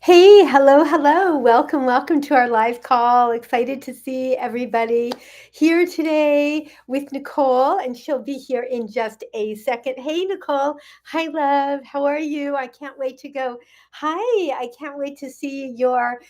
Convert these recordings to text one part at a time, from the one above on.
Hey, hello, hello. Welcome, welcome to our live call. Excited to see everybody here today with Nicole, and she'll be here in just a second. Hey, Nicole. Hi, love. How are you? I can't wait to go. Hi, I can't wait to see your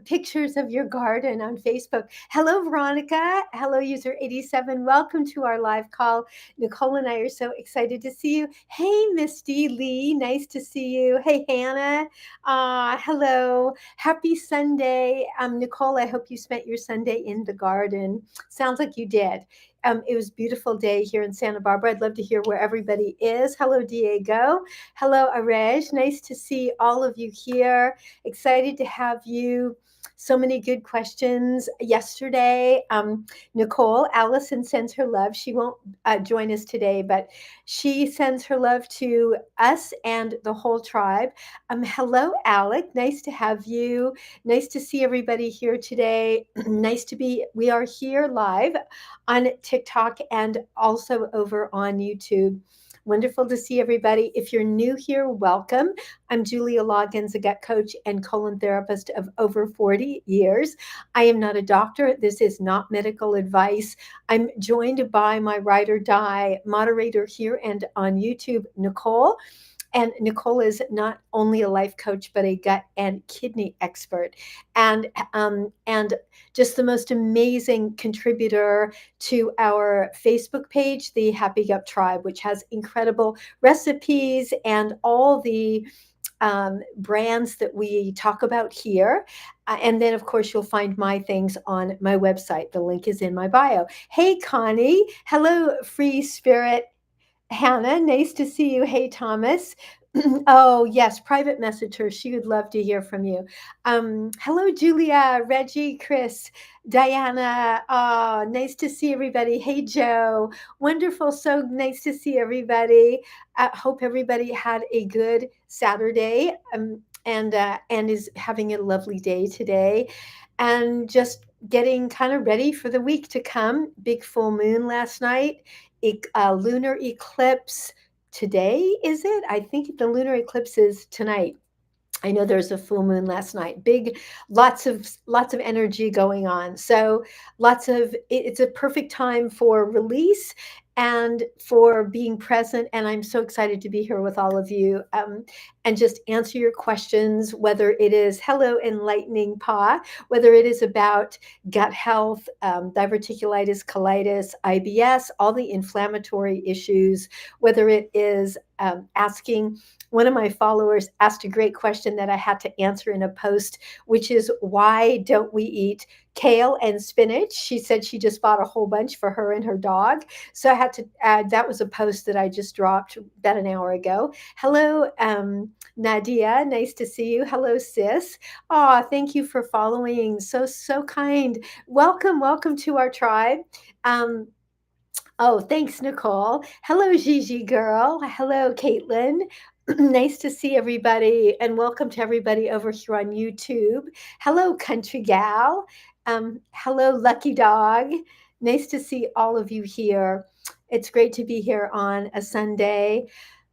pictures of your garden on Facebook. Hello, Veronica. Hello, user 87. Welcome to our live call. Nicole and I are so excited to see you. Hey, Misty Lee. Nice to see you. Hey, Hannah. Hello. Happy Sunday. Nicole, I hope you spent your Sunday in the garden. Sounds like you did. It was a beautiful day here in Santa Barbara. I'd love to hear where everybody is. Hello, Diego. Hello, Arej. Nice to see all of you here. Excited to have you. So many good questions yesterday. Nicole, Allison sends her love. She won't join us today, but she sends her love to us and the whole tribe. Hello, Alec. Nice to have you. Nice to see everybody here today. We are here live on TikTok and also over on YouTube. Wonderful to see everybody. If you're new here, welcome. I'm Julia Loggins, a gut coach and colon therapist of over 40 years. I am not a doctor. This is not medical advice. I'm joined by my ride or die moderator here and on YouTube, Nicole. And Nicole is not only a life coach, but a gut and kidney expert, and just the most amazing contributor to our Facebook page, the Happy Gut Tribe, which has incredible recipes and all the brands that we talk about here. And then, of course, you'll find my things on my website. The link is in my bio. Hey, Connie. Hello, Free Spirit. Hannah, nice to see you. Hey, Thomas. Oh, yes, private message her. She would love to hear from you. Hello, Julia, Reggie, Chris, Diana. Oh, nice to see everybody. Hey, Joe. Wonderful. So nice to see everybody. I hope everybody had a good Saturday and is having a lovely day today. And just getting kind of ready for the week to come. Big full moon last night, lunar eclipse today, is it? I think the lunar eclipse is tonight. I know there's a full moon last night. Big, lots of energy going on. So it's a perfect time for release and for being present. And I'm so excited to be here with all of you and just answer your questions, whether it is hello enlightening Pa, whether it is about gut health, diverticulitis, colitis, IBS, all the inflammatory issues, whether it is asking. One of my followers asked a great question that I had to answer in a post, which is, why don't we eat kale and spinach? She said she just bought a whole bunch for her and her dog. So I had to add, that was a post that I just dropped about an hour ago. Hello, Nadia. Nice to see you. Hello, sis. Oh, thank you for following. So kind. Welcome to our tribe. Um, Oh, thanks, Nicole. Hello, Gigi girl. Hello, Caitlin. Nice to see everybody, and welcome to everybody over here on YouTube. Hello, Country Gal. Hello, Lucky Dog. Nice to see all of you here. It's great to be here on a Sunday.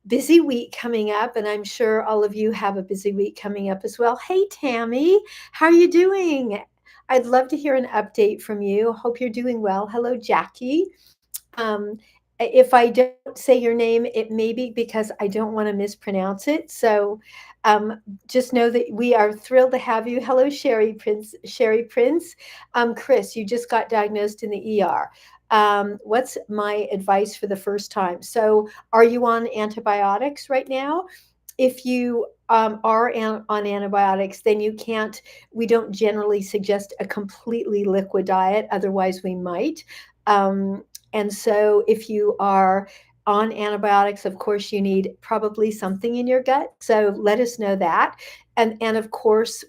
Busy week coming up, and I'm sure all of you have a busy week coming up as well. Hey, Tammy, how are you doing? I'd love to hear an update from you. Hope you're doing well. Hello, Jackie. Um, if I don't say your name, it may be because I don't want to mispronounce it. So just know that we are thrilled to have you. Hello, Sherry Prince. Sherry Prince. Chris, you just got diagnosed in the ER. What's my advice for the first time? So, are you on antibiotics right now? If you on antibiotics, then you can't, we don't generally suggest a completely liquid diet. Otherwise, we might. And so if you are on antibiotics, of course, you need probably something in your gut. So let us know that. And of course,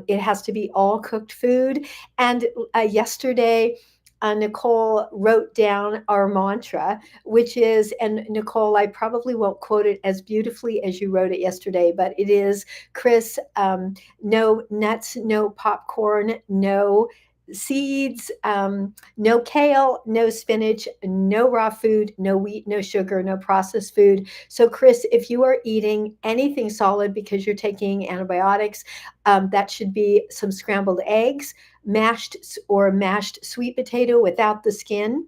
it has to be all cooked food. And yesterday, Nicole wrote down our mantra, which is, and Nicole, I probably won't quote it as beautifully as you wrote it yesterday, but it is, Chris, no nuts, no popcorn, no seeds, no kale, no spinach, no raw food, no wheat, no sugar, no processed food. So, Chris, if you are eating anything solid because you're taking antibiotics, that should be some scrambled eggs, mashed sweet potato without the skin.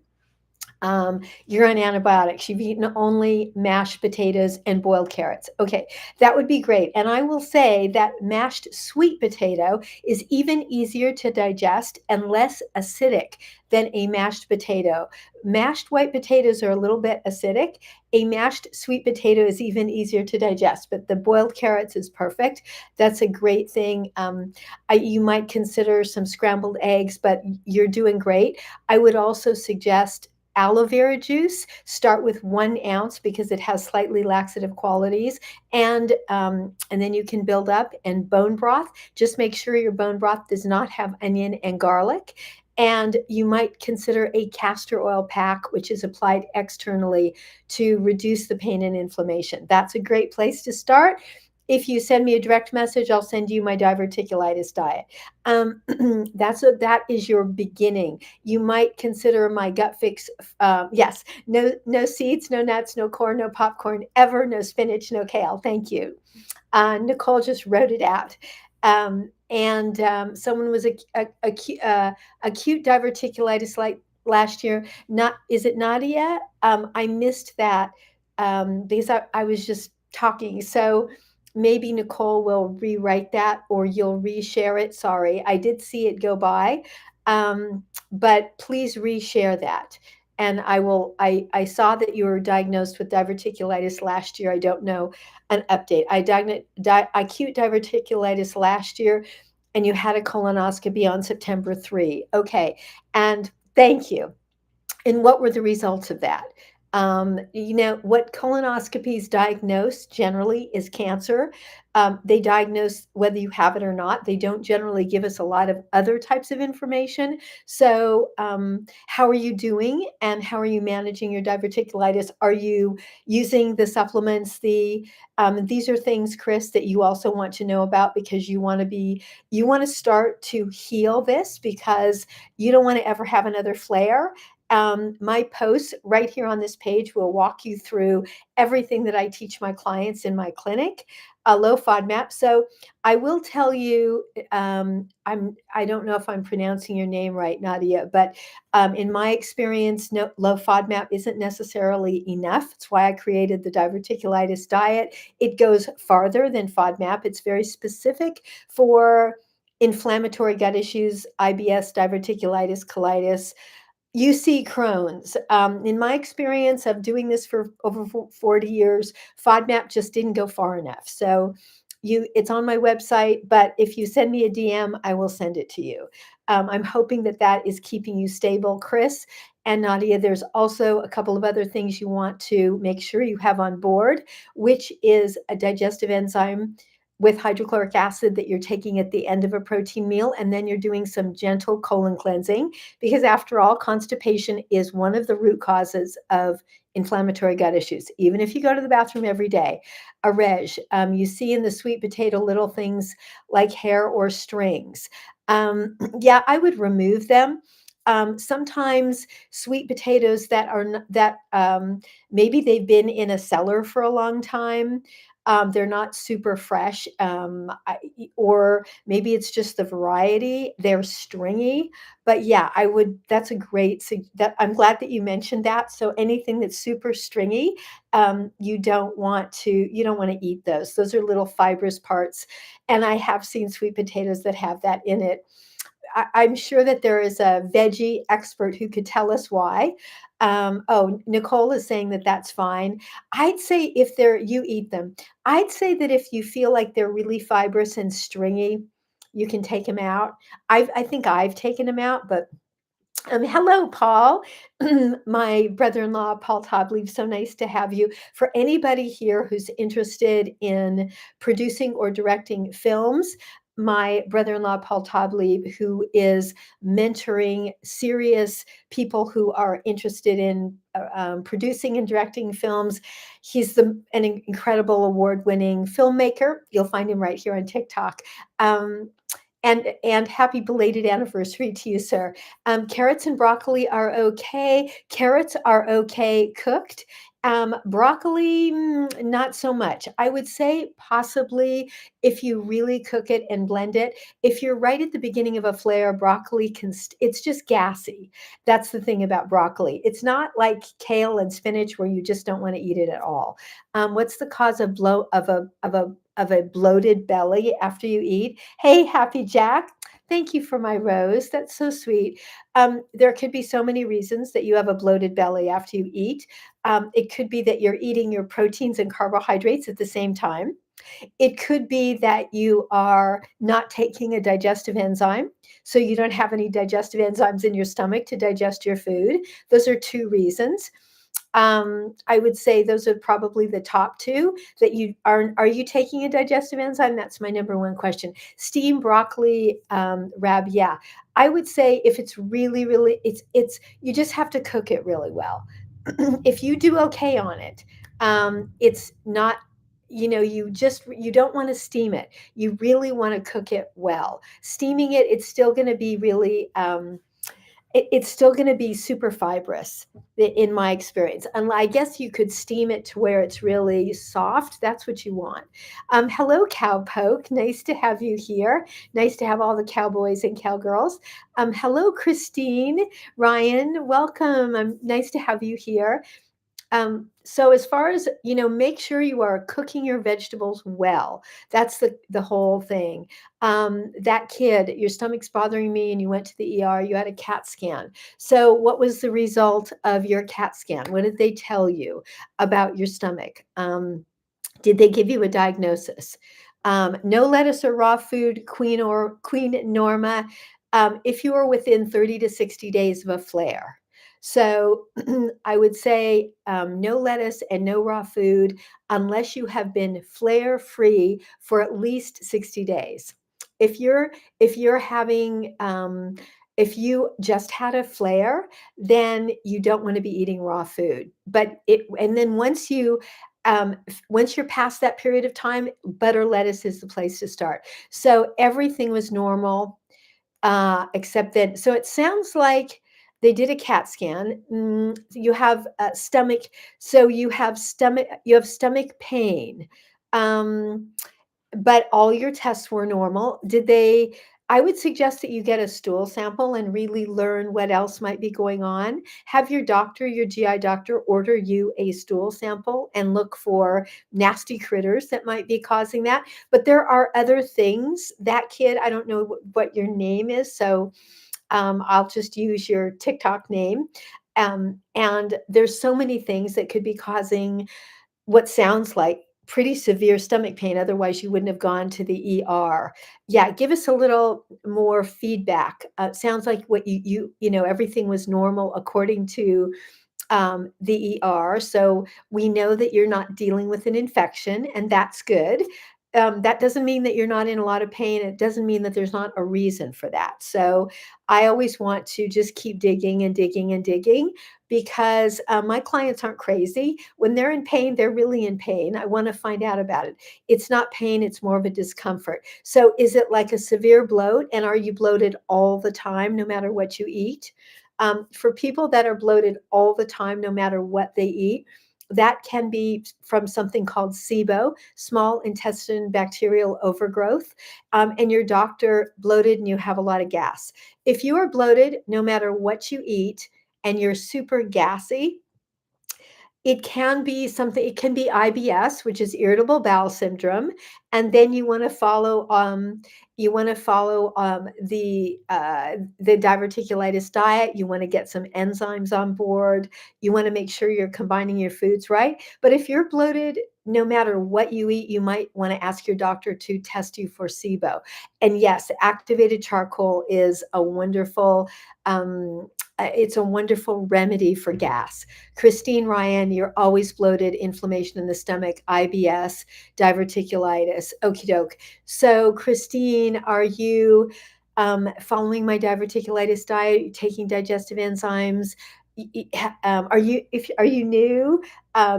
You're on antibiotics. You've eaten only mashed potatoes and boiled carrots. Okay, that would be great. And I will say that mashed sweet potato is even easier to digest and less acidic than a mashed potato. Mashed white potatoes are a little bit acidic. A mashed sweet potato is even easier to digest, but the boiled carrots is perfect. That's a great thing. You might consider some scrambled eggs, but you're doing great. I would also suggest aloe vera juice. Start with 1 ounce because it has slightly laxative qualities, and then you can build up. And bone broth. Just make sure your bone broth does not have onion and garlic. And you might consider a castor oil pack, which is applied externally to reduce the pain and inflammation. That's a great place to start. If you send me a direct message, I'll send you my diverticulitis diet. That is your beginning. You might consider my gut fix. Yes, no seeds, no nuts, no corn, no popcorn ever, no spinach, no kale. Thank you. Nicole just wrote it out. And someone was acute diverticulitis like last year. Not is it Nadia? I missed that because I was just talking. So maybe Nicole will rewrite that or you'll reshare it. Sorry, I did see it go by, but please reshare that. And I will. I saw that you were diagnosed with diverticulitis last year. I don't know an update. I diagnosed acute diverticulitis last year, and you had a colonoscopy on September 3. Okay, and thank you. And what were the results of that? What colonoscopies diagnose generally is cancer. They diagnose whether you have it or not. They don't generally give us a lot of other types of information. So, how are you doing and how are you managing your diverticulitis? Are you using the supplements? These are things, Chris, that you also want to know about because you want to start to heal this because you don't want to ever have another flare. My posts right here on this page will walk you through everything that I teach my clients in my clinic, a low FODMAP. So I will tell you, I don't know if I'm pronouncing your name right, Nadia, but in my experience, no, low FODMAP isn't necessarily enough. It's why I created the diverticulitis diet. It goes farther than FODMAP. It's very specific for inflammatory gut issues, IBS, diverticulitis, colitis, UC Crohn's. In my experience of doing this for over 40 years, FODMAP just didn't go far enough. So it's on my website, but if you send me a DM, I will send it to you. I'm hoping that that is keeping you stable, Chris and Nadia. There's also a couple of other things you want to make sure you have on board, which is a digestive enzyme with hydrochloric acid that you're taking at the end of a protein meal, and then you're doing some gentle colon cleansing because after all, constipation is one of the root causes of inflammatory gut issues. Even if you go to the bathroom every day, a reg, you see in the sweet potato little things like hair or strings. Yeah, I would remove them. Sometimes sweet potatoes that are that maybe they've been in a cellar for a long time. They're not super fresh, or maybe it's just the variety. They're stringy, but yeah, I would. That's a great. That I'm glad that you mentioned that. So anything that's super stringy, you don't want to eat those. Those are little fibrous parts, and I have seen sweet potatoes that have that in it. I'm sure that there is a veggie expert who could tell us why. Oh, Nicole is saying that that's fine. I'd say if you eat them. I'd say that if you feel like they're really fibrous and stringy, you can take them out. I think I've taken them out, but hello, Paul, my brother-in-law, Paul Tobley. So nice to have you. For anybody here who's interested in producing or directing films, my brother-in-law, Paul Taubli, who is mentoring serious people who are interested in producing and directing films. He's an incredible award-winning filmmaker. You'll find him right here on TikTok. And happy belated anniversary to you, sir. Carrots and broccoli are okay. Carrots are okay cooked. Broccoli, not so much. I would say possibly if you really cook it and blend it. If you're right at the beginning of a flare, broccoli it's just gassy. That's the thing about broccoli. It's not like kale and spinach where you just don't want to eat it at all. What's the cause of a bloated belly after you eat? Hey, Happy Jack. Thank you for my rose. That's so sweet. There could be so many reasons that you have a bloated belly after you eat. It could be that you're eating your proteins and carbohydrates at the same time. It could be that you are not taking a digestive enzyme, so you don't have any digestive enzymes in your stomach to digest your food. Those are two reasons. I would say those are probably the top two that you are you taking a digestive enzyme? That's my number one question. Steamed broccoli, Rab, yeah. I would say if it's really, really, it's you just have to cook it really well. If you do okay on it, it's not, you don't want to steam it. You really want to cook it well. Steaming it, it's still going to be really, it's still going to be super fibrous in my experience. And I guess you could steam it to where it's really soft. That's what you want. Hello, Cowpoke. Nice to have you here. Nice to have all the cowboys and cowgirls. Hello, Christine. Ryan, welcome. Nice to have you here. So as far as, make sure you are cooking your vegetables well. That's the whole thing. That kid, your stomach's bothering me and you went to the ER, you had a CAT scan. So what was the result of your CAT scan? What did they tell you about your stomach? Did they give you a diagnosis? No lettuce or raw food, Queen Norma, if you are within 30 to 60 days of a flare. So I would say no lettuce and no raw food unless you have been flare free for at least 60 days. If you're having if you just had a flare, then you don't want to be eating raw food. And then once you're past that period of time, butter lettuce is the place to start. So everything was normal, except that. So it sounds like they did a CAT scan. You have stomach. So You have stomach pain. But all your tests were normal. I would suggest that you get a stool sample and really learn what else might be going on. Have your doctor, your GI doctor, order you a stool sample and look for nasty critters that might be causing that. But there are other things. That kid, I don't know what your name is, so I'll just use your TikTok name. And there's so many things that could be causing what sounds like pretty severe stomach pain. Otherwise, you wouldn't have gone to the ER. Yeah, give us a little more feedback. Sounds like what everything was normal according to the ER. So we know that you're not dealing with an infection, and that's good. That doesn't mean that you're not in a lot of pain. It doesn't mean that there's not a reason for that. So I always want to just keep digging and digging and digging because my clients aren't crazy. When they're in pain, they're really in pain. I want to find out about it. It's not pain, it's more of a discomfort. So is it like a severe bloat? And are you bloated all the time, no matter what you eat? For people that are bloated all the time, no matter what they eat, that can be from something called SIBO, small intestine bacterial overgrowth, and your doctor bloated and you have a lot of gas. If you are bloated, no matter what you eat, and you're super gassy, it can be something, it can be IBS, which is irritable bowel syndrome. And then the diverticulitis diet. You want to get some enzymes on board. You want to make sure you're combining your foods right. But if you're bloated, no matter what you eat, you might want to ask your doctor to test you for SIBO. And yes, activated charcoal is a wonderful it's a wonderful remedy for gas. Christine Ryan, you're always bloated, inflammation in the stomach, IBS, diverticulitis. Okie doke. So, Christine, are you following my diverticulitis diet, taking digestive enzymes? Are you if are you new?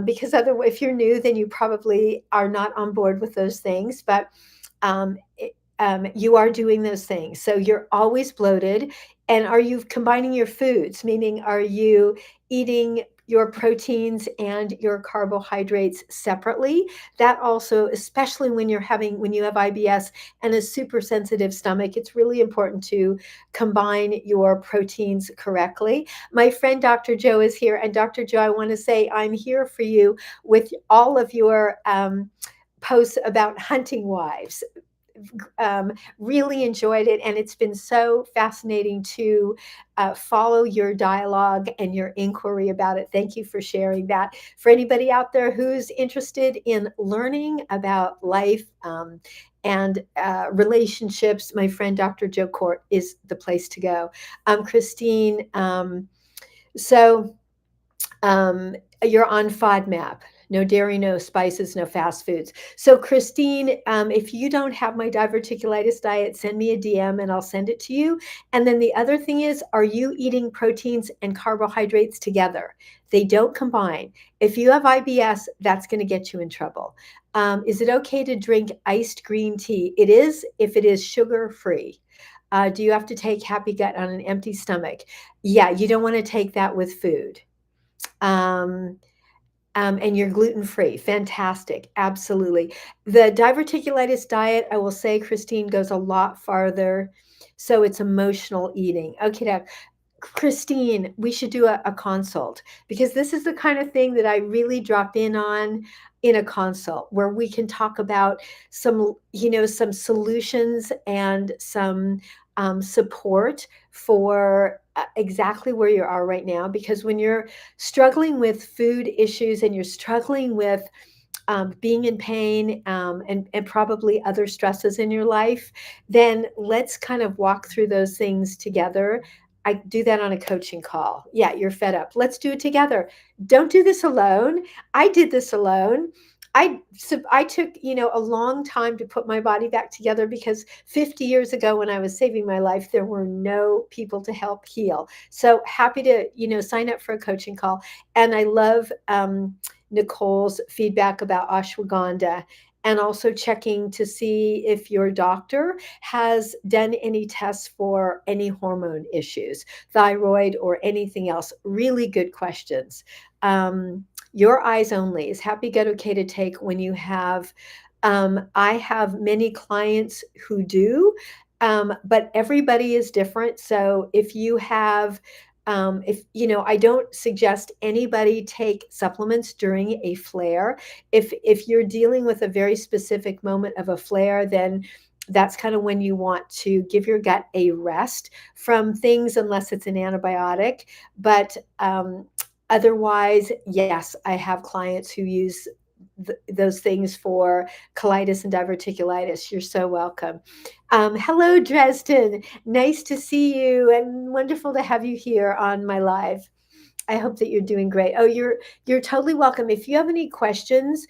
Because otherwise, if you're new, then you probably are not on board with those things. But you are doing those things. So you're always bloated. And are you combining your foods? Meaning, are you eating your proteins and your carbohydrates separately? That also, especially when you have IBS and a super sensitive stomach, it's really important to combine your proteins correctly. My friend Dr. Joe is here. And Dr. Joe, I want to say I'm here for you with all of your posts about hunting wives. Really enjoyed it, and it's been so fascinating to follow your dialogue and your inquiry about it. Thank you for sharing that. For anybody out there who's interested in learning about life and relationships, my friend Dr. Joe Court is the place to go. Christine, so um, you're on FODMAP. No dairy, no spices, no fast foods. So, Christine, if you don't have my diverticulitis diet, send me a DM and I'll send it to you. And then the other thing is, are you eating proteins and carbohydrates together? They don't combine. If you have IBS, that's going to get you in trouble. Is it okay to drink iced green tea? It is if it is sugar free. Do you have to take Happy Gut on an empty stomach? Yeah, you don't want to take that with food. Um, and you're gluten free. Fantastic. Absolutely. The diverticulitis diet, I will say, Christine, goes a lot farther. So it's emotional eating. Okay, now, Christine, we should do a consult because this is the kind of thing that I really drop in on in a consult where we can talk about some solutions and some support for exactly where you are right now. Because when you're struggling with food issues and you're struggling with being in pain and probably other stresses in your life, then let's kind of walk through those things together. I do that on a coaching call. Yeah, you're fed up. Let's do it together. Don't do this alone. I did this alone. I took, a long time to put my body back together because 50 years ago when I was saving my life, there were no people to help heal. So happy to, sign up for a coaching call. And I love Nicole's feedback about ashwagandha and also checking to see if your doctor has done any tests for any hormone issues, thyroid or anything else. Really good questions. Your eyes only. Is Happy Gut okay to take when you have? I have many clients who do, but everybody is different. So if you have if I don't suggest anybody take supplements during a flare. If you're dealing with a very specific moment of a flare, then that's kind of when you want to give your gut a rest from things unless it's an antibiotic. But otherwise, yes, I have clients who use those things for colitis and diverticulitis. You're so welcome. Hello, Dresden. Nice to see you and wonderful to have you here on my live. I hope that you're doing great. Oh, you're totally welcome. If you have any questions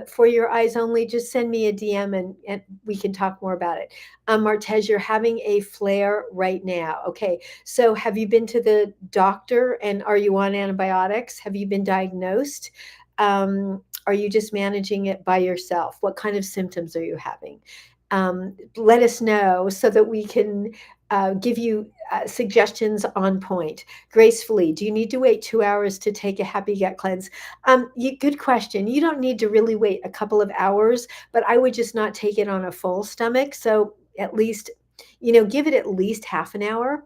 for your eyes only, just send me a DM and we can talk more about it. Martez, you're having a flare right now. Okay, so have you been to the doctor and are you on antibiotics? Have you been diagnosed? Are you just managing it by yourself? What kind of symptoms are you having? Let us know so that we can give you suggestions on point. Gracefully, do you need to wait 2 hours to take a Happy Gut cleanse? Good question. You don't need to really wait a couple of hours, but I would just not take it on a full stomach. So at least, give it at least half an hour.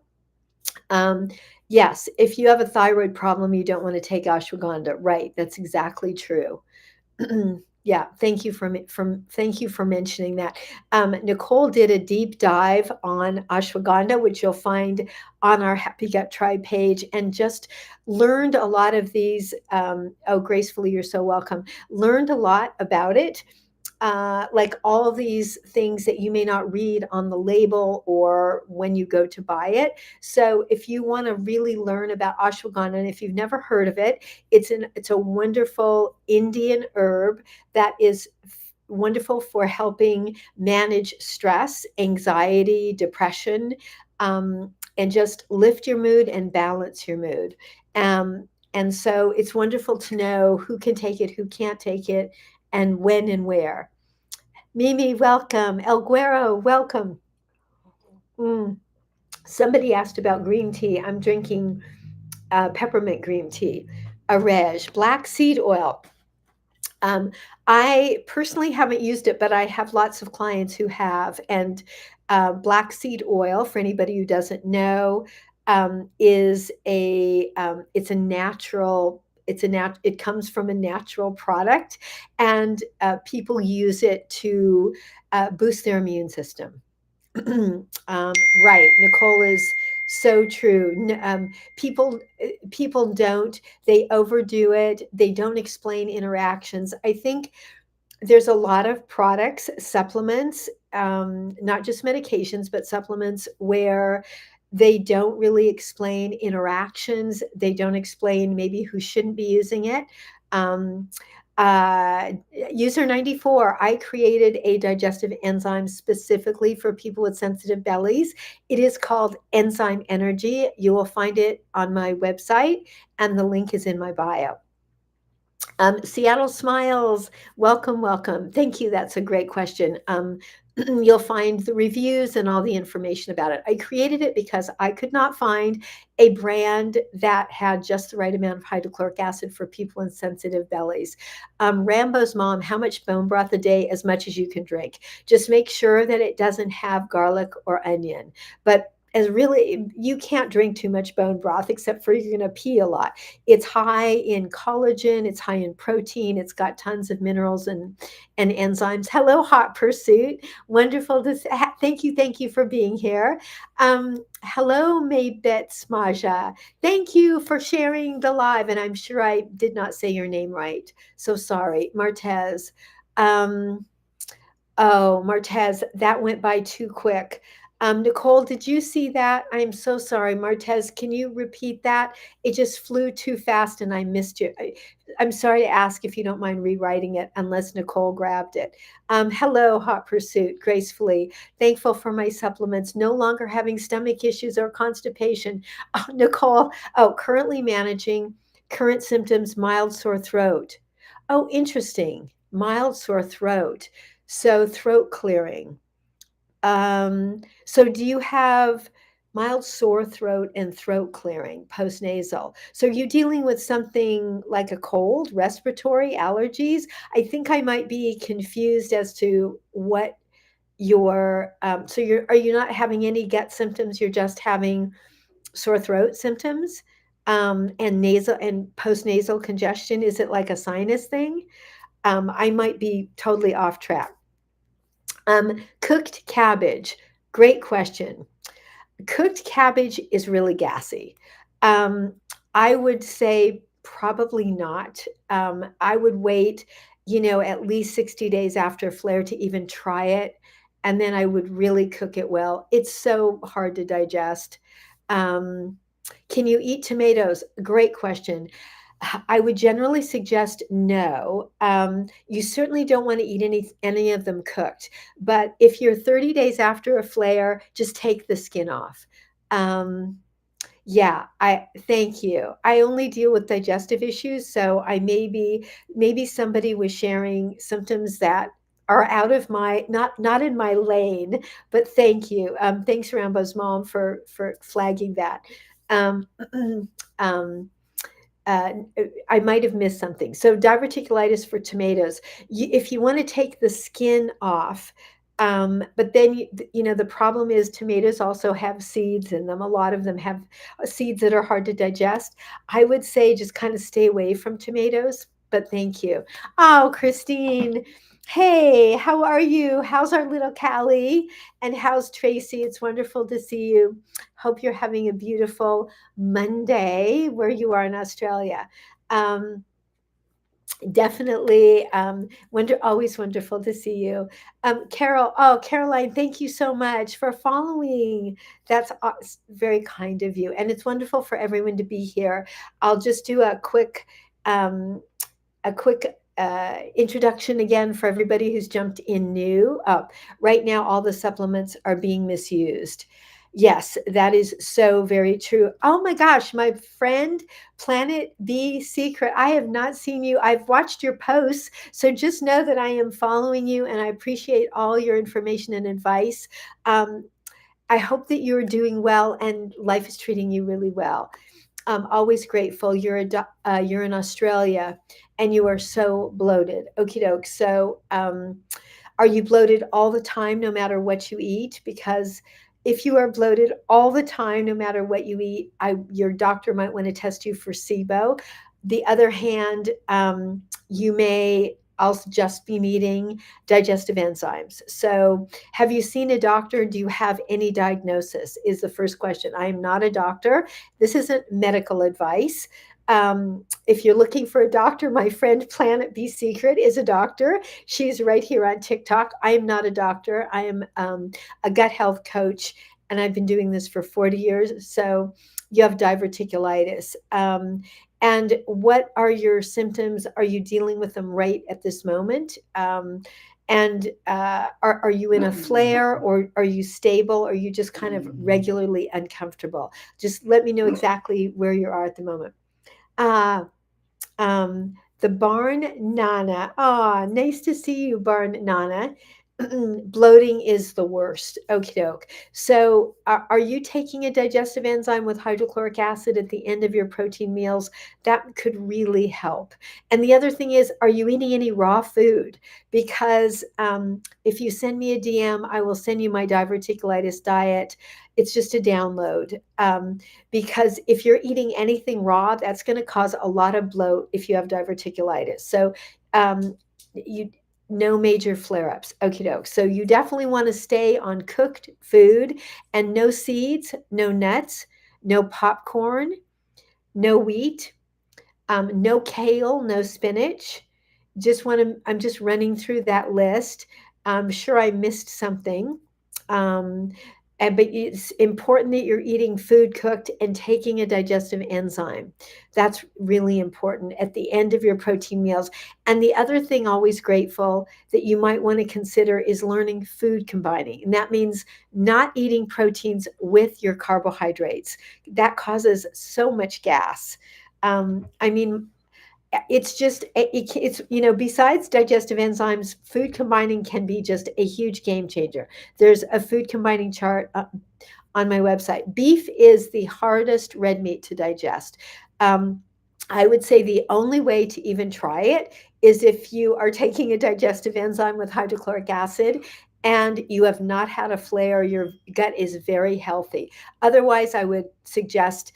Yes, if you have a thyroid problem, you don't want to take ashwagandha. Right, that's exactly true. Yeah, thank you thank you for mentioning that. Nicole did a deep dive on ashwagandha, which you'll find on our Happy Gut Tribe page, and just learned a lot of these. Oh, gracefully, you're so welcome. Learned a lot about it, like all of these things that you may not read on the label or when you go to buy it. So if you want to really learn about ashwagandha, and if you've never heard of it, it's a wonderful Indian herb that is wonderful for helping manage stress, anxiety, depression, and just lift your mood and balance your mood. And so it's wonderful to know who can take it, who can't take it, and when and where. Mimi, welcome. El Guero, welcome. Mm. Somebody asked about green tea. I'm drinking peppermint green tea, Arege, black seed oil. Um, I personally haven't used it, but I have lots of clients who have. And black seed oil, for anybody who doesn't know, is it's a natural. It comes from a natural product, and people use it to boost their immune system. Right, Nicole is so true. People don't. They overdo it. They don't explain interactions. I think there's a lot of products, supplements, not just medications, but supplements where they don't really explain interactions. They don't explain maybe who shouldn't be using it. Um, User 94, I created a digestive enzyme specifically for people with sensitive bellies. It is called Enzyme Energy. You will find it on my website, and the link is in my bio. Seattle Smiles, welcome, welcome. Thank you. That's a great question. You'll find the reviews and all the information about it. I created it because I could not find a brand that had just the right amount of hydrochloric acid for people in sensitive bellies. Rambo's mom, how much bone broth a day? As much as you can drink. Just make sure that it doesn't have garlic or onion. But as really, you can't drink too much bone broth except for you're going to pee a lot. It's high in collagen, it's high in protein, it's got tons of minerals and enzymes. Hello, Hot Pursuit. Wonderful to thank you for being here. Hello, Maybet Smaja. Thank you for sharing the live, and I'm sure I did not say your name right. So sorry, Martez. Um, Oh, Martez, that went by too quick. Nicole, did you see that? I'm so sorry. Martez, can you repeat that? It just flew too fast and I missed you. I'm sorry to ask if you don't mind rewriting it, unless Nicole grabbed it. Hello, Hot Pursuit, gracefully. Thankful for my supplements, no longer having stomach issues or constipation. Oh, Nicole, oh, currently managing current symptoms, mild sore throat. Oh, interesting. Mild sore throat. So throat clearing. So do you have mild sore throat and throat clearing postnasal? So are you dealing with something like a cold, respiratory, allergies? I think I might be confused as to what your so are you not having any gut symptoms? You're just having sore throat symptoms, and nasal and postnasal congestion. Is it like a sinus thing? I might be totally off track. Cooked cabbage, great question. Cooked cabbage is really gassy. Um, I would say probably not. I would wait, at least 60 days after flare to even try it. And then I would really cook it well. It's so hard to digest. Um, can you eat tomatoes? Great question. I would generally suggest no. You certainly don't want to eat any of them cooked. But if you're 30 days after a flare, just take the skin off. Um, yeah, I thank you. I only deal with digestive issues, so I maybe somebody was sharing symptoms that are out of my not in my lane, but thank you. Thanks, Rambo's mom, for flagging that. Um, um, uh, I might have missed something. So diverticulitis for tomatoes. If you want to take the skin off, but then the problem is tomatoes also have seeds in them. A lot of them have seeds that are hard to digest. I would say just kind of stay away from tomatoes. but thank you. Oh, Christine. Hey, how are you? How's our little Callie? And how's Tracy? It's wonderful to see you. Hope you're having a beautiful Monday where you are in Australia. Um, Definitely, always wonderful to see you. Carol, oh, Caroline, thank you so much for following. That's very kind of you. And it's wonderful for everyone to be here. I'll just do um, a quick introduction again for everybody who's jumped in new. Right now, all the supplements are being misused. Yes, that is so very true. Oh my gosh, my friend Planet B Secret, I have not seen you. I've watched your posts, so just know that I am following you and I appreciate all your information and advice. Um, I hope that you're doing well and life is treating you really well. I'm always grateful. You're in Australia, and you are so bloated. Okie doke. So, are you bloated all the time, no matter what you eat? Because if you are bloated all the time, no matter what you eat, your doctor might want to test you for SIBO. The other hand, you may also just be needing digestive enzymes. So, have you seen a doctor? Do you have any diagnosis? Is the first question. I am not a doctor. This isn't medical advice. If you're looking for a doctor, my friend Planet B Secret is a doctor. She's right here on TikTok. I am not a doctor. I am a gut health coach, and I've been doing this for 40 years. So you have diverticulitis. And what are your symptoms? Are you dealing with them right at this moment? And are you in a flare, or are you stable? Or are you just kind of regularly uncomfortable? Just let me know exactly where you are at the moment. Uh, the Barn Nana. Ah, nice to see you, Barn Nana. Bloating is the worst. Okie doke. So, are you taking a digestive enzyme with hydrochloric acid at the end of your protein meals? That could really help. And the other thing is, are you eating any raw food? Because if you send me a DM, I will send you my diverticulitis diet. It's just a download. Because if you're eating anything raw, that's going to cause a lot of bloat if you have diverticulitis. So, you no major flare-ups. Okie doke. So you definitely want to stay on cooked food and no seeds, no nuts, no popcorn, no wheat, no kale, no spinach. I'm just running through that list. I'm sure I missed something. Um, but it's important that you're eating food cooked and taking a digestive enzyme. That's really important at the end of your protein meals. And the other thing, always grateful, that you might want to consider is learning food combining. And that means not eating proteins with your carbohydrates. That causes so much gas. I mean, it's just it's besides digestive enzymes, food combining can be just a huge game changer. There's a food combining chart on my website. Beef is the hardest red meat to digest. um, I would say the only way to even try it is if you are taking a digestive enzyme with hydrochloric acid and you have not had a flare, your gut is very healthy. Otherwise, I would suggest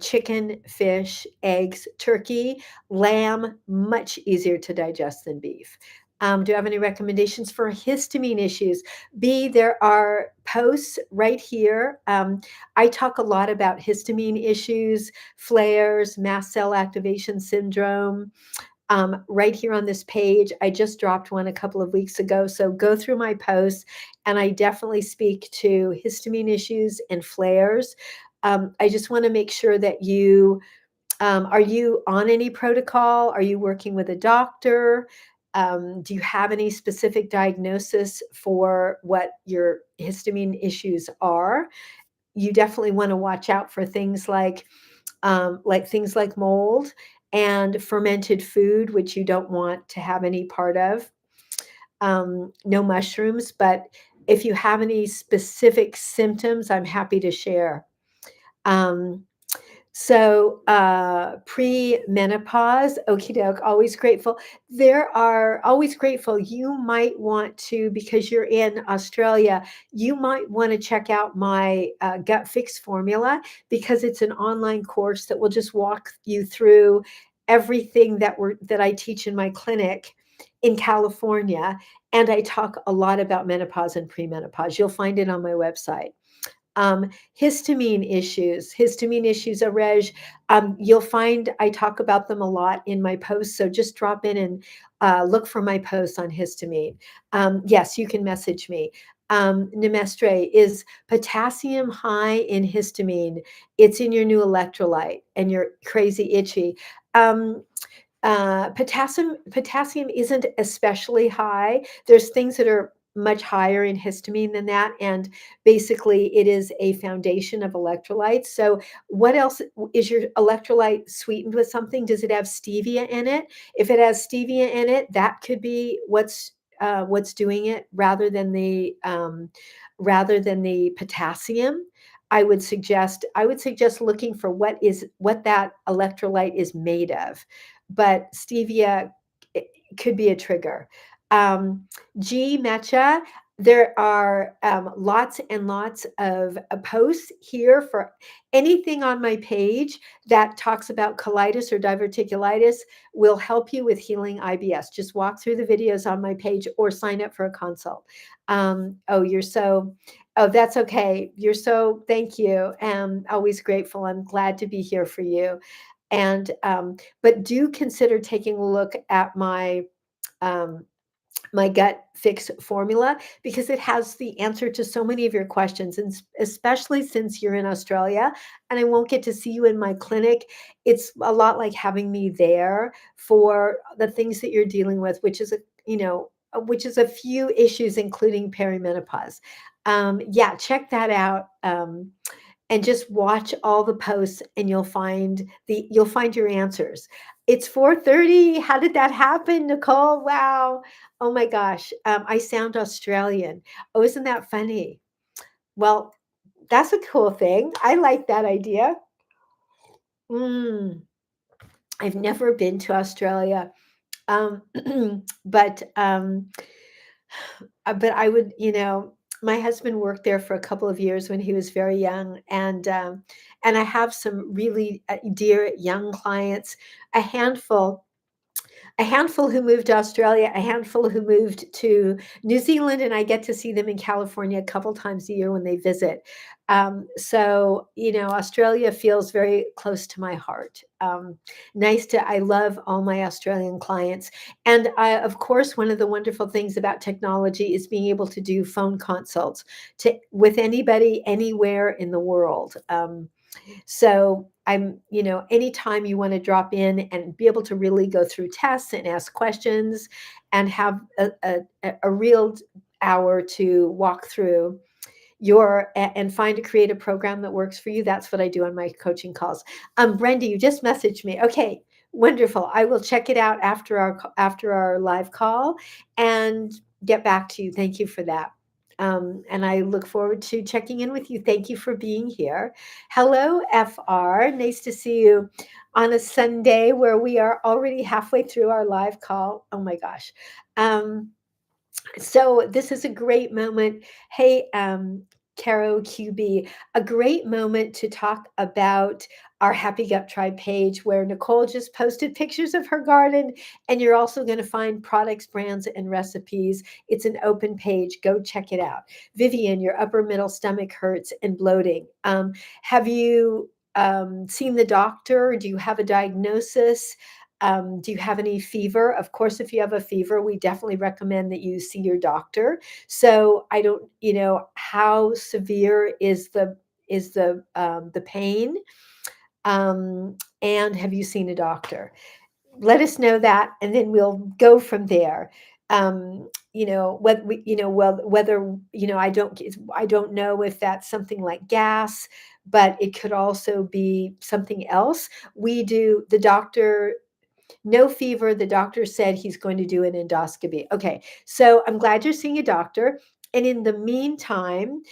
chicken, fish, eggs, turkey, lamb, much easier to digest than beef. Do you have any recommendations for histamine issues? B, there are posts right here. I talk a lot about histamine issues, flares, mast cell activation syndrome. Right here on this page, I just dropped one a couple of weeks ago. So go through my posts, and I definitely speak to histamine issues and flares. I just want to make sure that are you on any protocol? Are you working with a doctor? Do you have any specific diagnosis for what your histamine issues are? You definitely want to watch out for things like mold and fermented food, which you don't want to have any part of. No mushrooms, but if you have any specific symptoms, I'm happy to share. Um, Pre-menopause, okie doke, always grateful. There are always grateful. You might want to, because you're in Australia, you might want to check out my Gut Fix formula, because it's an online course that will just walk you through everything that I teach in my clinic in California, and I talk a lot about menopause and premenopause. You'll find it on my website. Um, histamine issues, Arej. You'll find I talk about them a lot in my posts. So just drop in and look for my posts on histamine. Yes, you can message me. Nemestre, is potassium high in histamine? It's in your new electrolyte and you're crazy itchy. Um, potassium isn't especially high. There's things that are much higher in histamine than that, and basically it is a foundation of electrolytes. So what else is your electrolyte sweetened with something? Does it have stevia in it? If it has stevia in it, that could be what's doing it, rather than the potassium. I would suggest looking for what that electrolyte is made of, but stevia could be a trigger. Um, G Mecha, there are lots and lots of posts here for anything on my page that talks about colitis or diverticulitis will help you with healing IBS. Just walk through the videos on my page or sign up for a consult. Oh, that's okay. Thank you. Always grateful. I'm glad to be here for you. And but do consider taking a look at um, my gut fix formula, because it has the answer to so many of your questions, and especially since you're in Australia and I won't get to see you in my clinic. It's a lot like having me there for the things that you're dealing with, which is a few issues including perimenopause. Yeah, check that out. And just watch all the posts and you'll find your answers. It's 4:30. How did that happen, Nicole? Wow. Oh my gosh. I sound Australian. Oh, isn't that funny? Well, that's a cool thing. I like that idea. Mm, I've never been to Australia. Um, but I would, my husband worked there for a couple of years when he was very young, and I have some really dear young clients, a handful a handful who moved to Australia, a handful who moved to New Zealand, and I get to see them in California a couple times a year when they visit. So, Australia feels very close to my heart. I love all my Australian clients. And of course, one of the wonderful things about technology is being able to do phone consults with anybody, anywhere in the world. So anytime you want to drop in and be able to really go through tests and ask questions and have a real hour to walk through and find a creative program that works for you. That's what I do on my coaching calls. Brenda, you just messaged me. Okay, wonderful. I will check it out after our live call and get back to you. Thank you for that. And I look forward to checking in with you. Thank you for being here. Hello, FR. Nice to see you on a Sunday where we are already halfway through our live call. Oh my gosh. So this is a great moment. Hey, Caro QB, a great moment to talk about our Happy Gut Tribe page where Nicole just posted pictures of her garden, and you're also going to find products, brands, and recipes. It's an open page. Go check it out. Vivian, your upper middle stomach hurts and bloating. Have you seen the doctor? Do you have a diagnosis? Do you have any fever? Of course, if you have a fever, we definitely recommend that you see your doctor. So I don't, how severe is the pain? And have you seen a doctor? Let us know that, and then we'll go from there. Whether I don't know if that's something like gas, but it could also be something else. The doctor, no fever. The doctor said he's going to do an endoscopy. Okay, so I'm glad you're seeing a doctor. And in the meantime,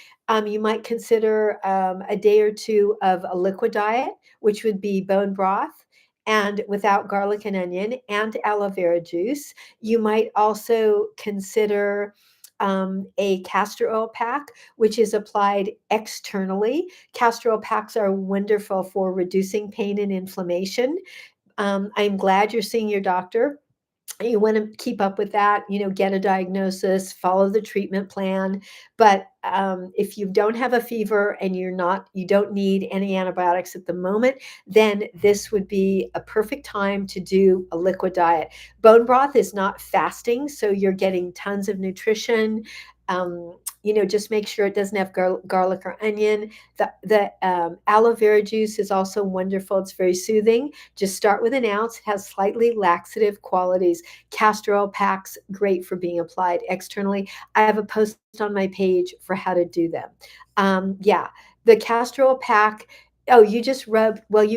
you might consider a day or two of a liquid diet, which would be bone broth and without garlic and onion and aloe vera juice. You might also consider a castor oil pack, which is applied externally. Castor oil packs are wonderful for reducing pain and inflammation. I'm glad you're seeing your doctor. You want to keep up with that, get a diagnosis, follow the treatment plan. But if you don't have a fever and you don't need any antibiotics at the moment, then this would be a perfect time to do a liquid diet. Bone broth is not fasting, so you're getting tons of nutrition. Just make sure it doesn't have garlic or onion. The aloe vera juice is also wonderful. It's very soothing. Just start with an ounce. It has slightly laxative qualities. Castor oil packs, great for being applied externally. I have a post on my page for how to do them. Yeah, the castor oil pack. Oh, you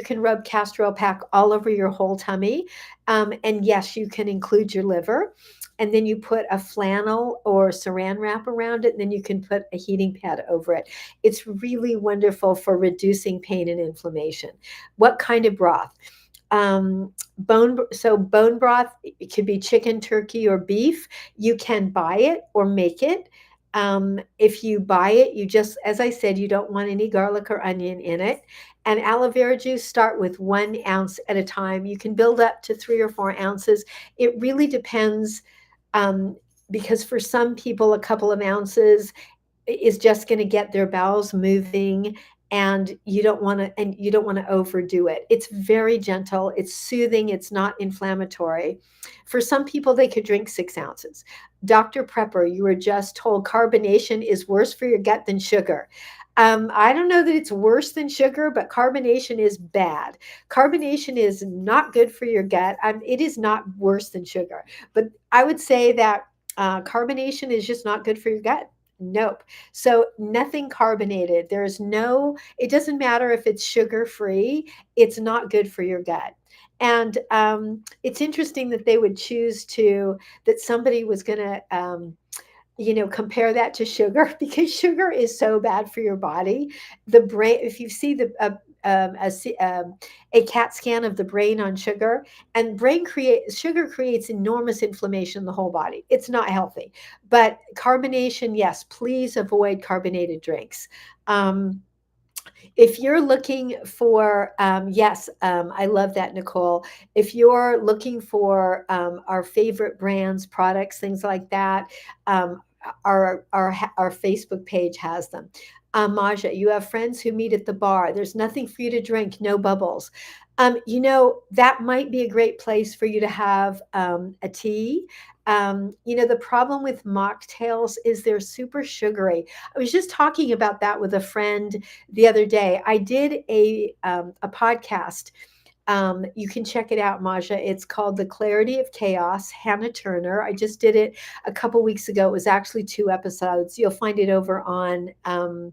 can rub castor oil pack all over your whole tummy. And yes, you can include your liver. And then you put a flannel or saran wrap around it, and then you can put a heating pad over it. It's really wonderful for reducing pain and inflammation. What kind of broth? Bone broth, it could be chicken, turkey, or beef. You can buy it or make it. If you buy it, you just, as I said, you don't want any garlic or onion in it. And aloe vera juice, start with 1 ounce at a time. You can build up to 3 or 4 ounces. It really depends, um, because for some people, a couple of ounces is just going to get their bowels moving, and you don't want to overdo it. It's very gentle, it's soothing, it's not inflammatory. For some people, they could drink 6 ounces. Dr. Prepper, you were just told carbonation is worse for your gut than sugar. I don't know that it's worse than sugar, but carbonation is bad. Carbonation is not good for your gut. It is not worse than sugar, but I would say that carbonation is just not good for your gut. Nope. So nothing carbonated. It doesn't matter if it's sugar free, it's not good for your gut. And it's interesting that they would that somebody was going to, compare that to sugar because sugar is so bad for your body. The brain, if you see a CAT scan of the brain on sugar, and sugar creates enormous inflammation in the whole body. It's not healthy. But carbonation, yes, please avoid carbonated drinks. If you're looking for, yes, I love that, Nicole. If you're looking for our favorite brands, products, things like that, our Facebook page has them. Maja, you have friends who meet at the bar. There's nothing for you to drink, no bubbles. That might be a great place for you to have a tea. The problem with mocktails is they're super sugary. I was just talking about that with a friend the other day. I did a podcast. You can check it out, Maja. It's called The Clarity of Chaos, Hannah Turner. I just did it a couple weeks ago. It was actually 2 episodes. You'll find it over on my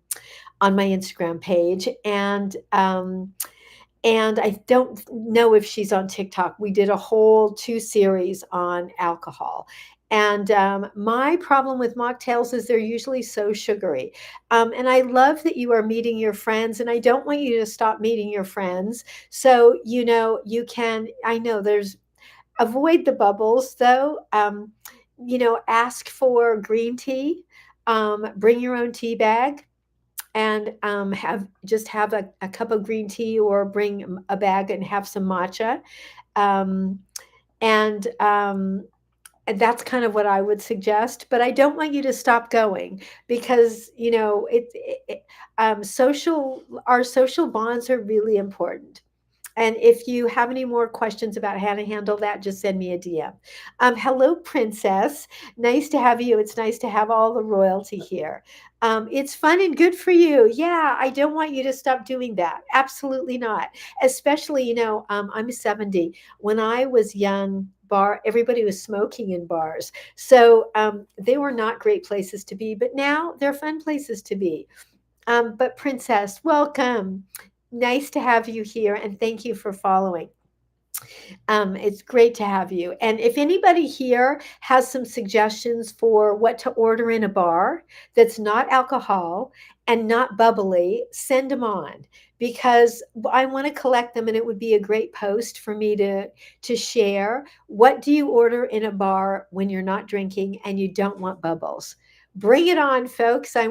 Instagram page. And I don't know if she's on TikTok. We did a whole 2 series on alcohol. And my problem with mocktails is they're usually so sugary. And I love that you are meeting your friends, and I don't want you to stop meeting your friends. So, I know avoid the bubbles though. Ask for green tea, bring your own tea bag, and have a cup of green tea, or bring a bag and have some matcha. Um, and and that's kind of what I would suggest. But I don't want you to stop going because our social bonds are really important. And if you have any more questions about how to handle that, just send me a DM. Hello, Princess. Nice to have you. It's nice to have all the royalty here. It's fun and good for you. Yeah, I don't want you to stop doing that. Absolutely not. Especially, I'm 70. When I was young, everybody was smoking in bars. So they were not great places to be, but now they're fun places to be. But Princess, welcome. Nice to have you here, and thank you for following. It's great to have you. And if anybody here has some suggestions for what to order in a bar that's not alcohol and not bubbly, send them on, because I want to collect them, and it would be a great post for me to share. What do you order in a bar when you're not drinking and you don't want bubbles? bring it on, folks. I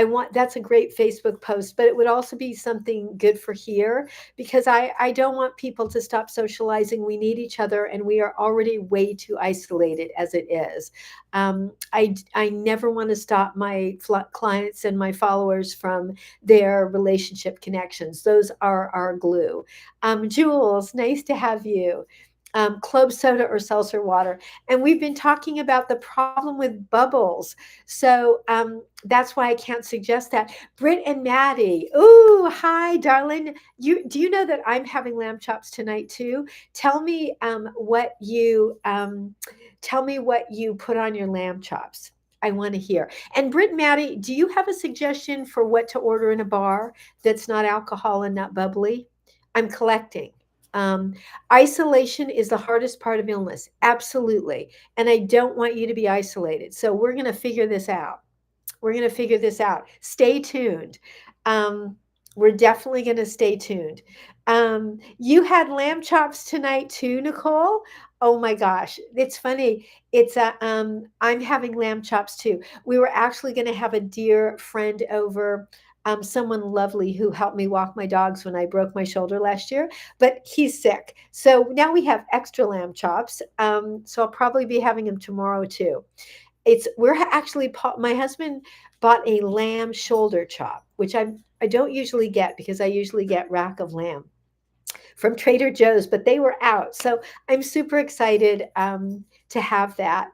want, that's a great Facebook post, but it would also be something good for here because I don't want people to stop socializing. We need each other, and we are already way too isolated as it is. I never want to stop my clients and my followers from their relationship connections. Those are our glue. Jules, nice to have you. Club soda or seltzer water. And we've been talking about the problem with bubbles. So that's why I can't suggest that. Britt and Maddie. Ooh, hi, darling. Do you know that I'm having lamb chops tonight too? Tell me tell me what you put on your lamb chops. I want to hear. And Britt and Maddie, do you have a suggestion for what to order in a bar that's not alcohol and not bubbly? I'm collecting. Um, Isolation is the hardest part of illness. Absolutely. And I don't want you to be isolated. So we're going to figure this out. We're going to figure this out. Stay tuned. Um, we're definitely going to stay tuned. You had lamb chops tonight too, Nicole. Oh my gosh, it's funny. I'm having lamb chops too. We were actually going to have a dear friend over, someone lovely who helped me walk my dogs when I broke my shoulder last year, but he's sick. So now we have extra lamb chops. So I'll probably be having them tomorrow too. My husband bought a lamb shoulder chop, which I don't usually get because I usually get rack of lamb from Trader Joe's, but they were out. So I'm super excited to have that.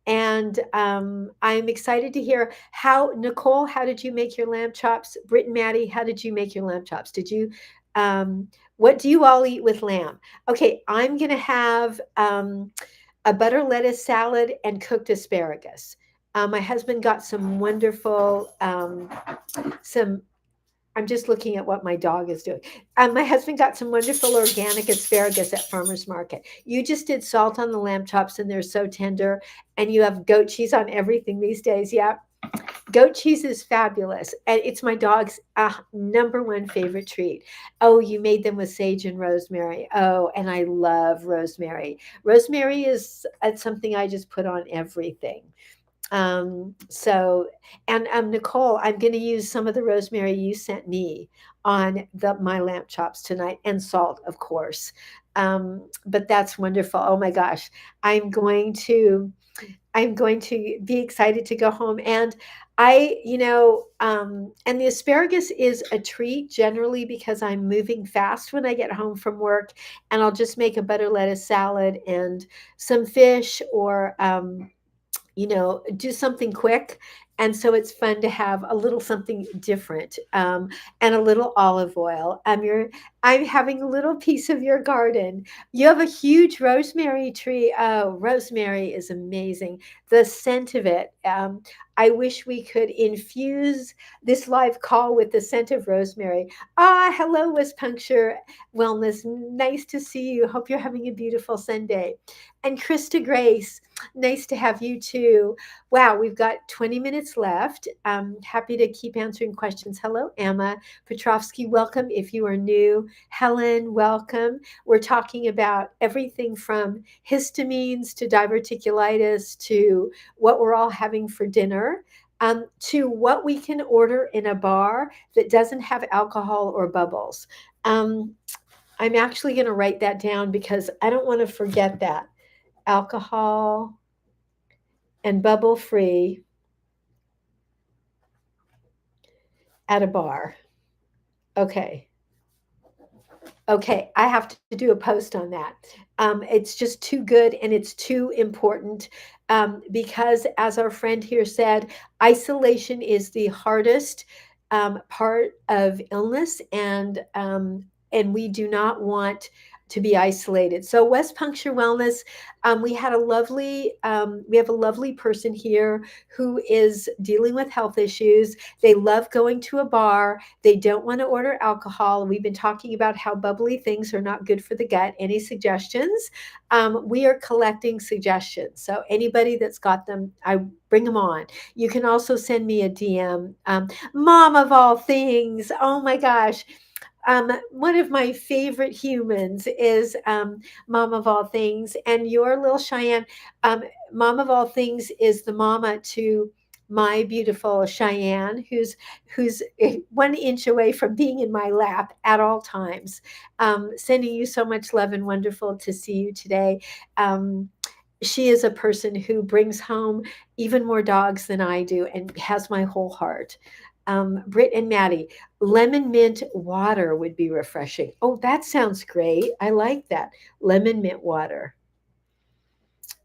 And I'm excited to hear how, Nicole, how did you make your lamb chops? Britt and Maddie, how did you make your lamb chops? What do you all eat with lamb? Okay, I'm going to have a butter lettuce salad and cooked asparagus. My husband got some wonderful, some I'm just looking at what my dog is doing. My husband got some wonderful organic asparagus at farmer's market. You just did salt on the lamb chops and they're so tender. And you have goat cheese on everything these days. Yeah. Goat cheese is fabulous. And it's my dog's number one favorite treat. Oh, you made them with sage and rosemary. Oh, and I love rosemary. Rosemary is something I just put on everything. So, and Nicole, I'm going to use some of the rosemary you sent me on my lamb chops tonight, and salt, of course. But that's wonderful. Oh my gosh, I'm going to I'm going to be excited to go home. And and the asparagus is a treat generally because I'm moving fast when I get home from work, and I'll just make a butter lettuce salad and some fish, or do something quick. And so it's fun to have a little something different, and a little olive oil. I'm having a little piece of your garden. You have a huge rosemary tree. Oh, rosemary is amazing. The scent of it. I wish we could infuse this live call with the scent of rosemary. Hello, West Puncture Wellness. Nice to see you. Hope you're having a beautiful Sunday. And Krista Grace, nice to have you too. Wow, we've got 20 minutes left. I'm happy to keep answering questions. Hello, Emma Petrovsky. Welcome if you are new. Helen, welcome. We're talking about everything from histamines to diverticulitis to what we're all having for dinner. To what we can order in a bar that doesn't have alcohol or bubbles. I'm actually going to write that down because I don't want to forget that. Alcohol and bubble free at a bar. Okay. Okay, I have to do a post on that. It's just too good and it's too important, because, as our friend here said, isolation is the hardest part of illness, and we do not want to be isolated. So, West Puncture Wellness, we have a lovely person here who is dealing with health issues. They love going to a bar. They don't want to order alcohol. We've been talking about how bubbly things are not good for the gut. Any suggestions? We are collecting suggestions. So anybody that's got them, I bring them on. You can also send me a DM. Mom of all things. Oh my gosh. One of my favorite humans is Mom of All Things, and your little Cheyenne. Um, Mom of All Things is the mama to my beautiful Cheyenne, who's 1 inch away from being in my lap at all times. Sending you so much love and wonderful to see you today. Um, she is a person who brings home even more dogs than I do and has my whole heart. Britt and Maddie, lemon mint water would be refreshing. Oh, that sounds great. I like that. Lemon mint water.